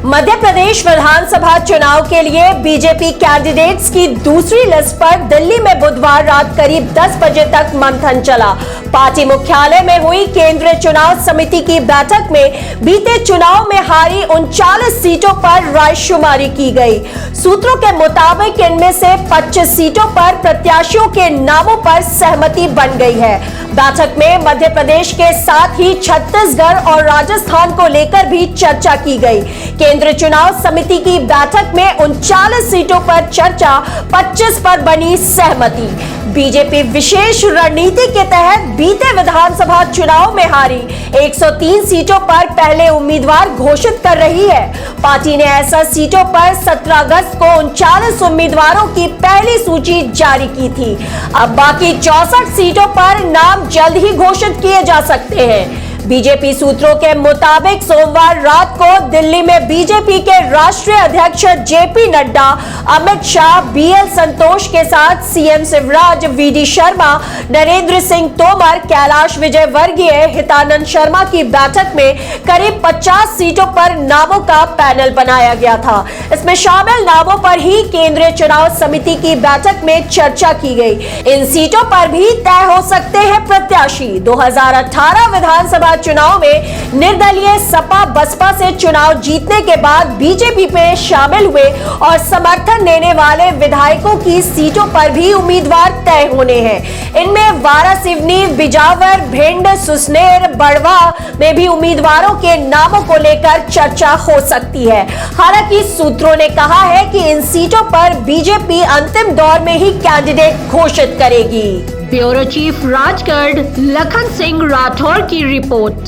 मध्य प्रदेश विधानसभा चुनाव के लिए बीजेपी कैंडिडेट्स की दूसरी लिस्ट पर दिल्ली में बुधवार रात करीब 10 बजे तक मंथन चला। पार्टी मुख्यालय में हुई केंद्रीय चुनाव समिति की बैठक में बीते चुनाव में हारी 39 सीटों पर रायशुमारी की गई। सूत्रों के मुताबिक इनमें से 25 सीटों पर प्रत्याशियों के नामों पर सहमति बन गई है। बैठक में मध्य प्रदेश के साथ ही छत्तीसगढ़ और राजस्थान को लेकर भी चर्चा की गई। केंद्रीय चुनाव समिति की बैठक में 39 सीटों पर चर्चा, 25 पर बनी सहमति। बीजेपी विशेष रणनीति के तहत बीते विधानसभा चुनाव में हारी 103 सीटों पर पहले उम्मीदवार घोषित कर रही है। पार्टी ने ऐसा सीटों पर 17 अगस्त को 39 उम्मीदवारों की पहली सूची जारी की थी। अब बाकी 64 सीटों पर नाम जल्द ही घोषित किए जा सकते हैं। बीजेपी सूत्रों के मुताबिक सोमवार रात को दिल्ली में बीजेपी के राष्ट्रीय अध्यक्ष जेपी नड्डा, अमित शाह, बीएल संतोष के साथ सीएम शिवराज, वीडी शर्मा, नरेंद्र सिंह तोमर, कैलाश विजयवर्गीय, हितानंद शर्मा की बैठक में करीब 50 सीटों पर नामों का पैनल बनाया गया था। इसमें शामिल नामों पर ही केंद्रीय चुनाव समिति की बैठक में चर्चा की गई। इन सीटों पर भी तय हो सकते हैं प्रत्याशी। 2018 विधानसभा चुनाव में निर्दलीय सपा बसपा से चुनाव जीतने के बाद बीजेपी में शामिल हुए और समर्थन देने वाले विधायकों की सीटों पर भी उम्मीदवार तय होने हैं। इनमें वारासिवनी, बिजावर, भिंड, सुसनेर, बड़वा में भी उम्मीदवारों के नामों को लेकर चर्चा हो सकती है। हालांकि सूत्रों ने कहा है कि इन सीटों पर बीजेपी अंतिम दौर में ही कैंडिडेट घोषित करेगी। ब्यूरो चीफ राजगढ़ लखन सिंह राठौर की रिपोर्ट।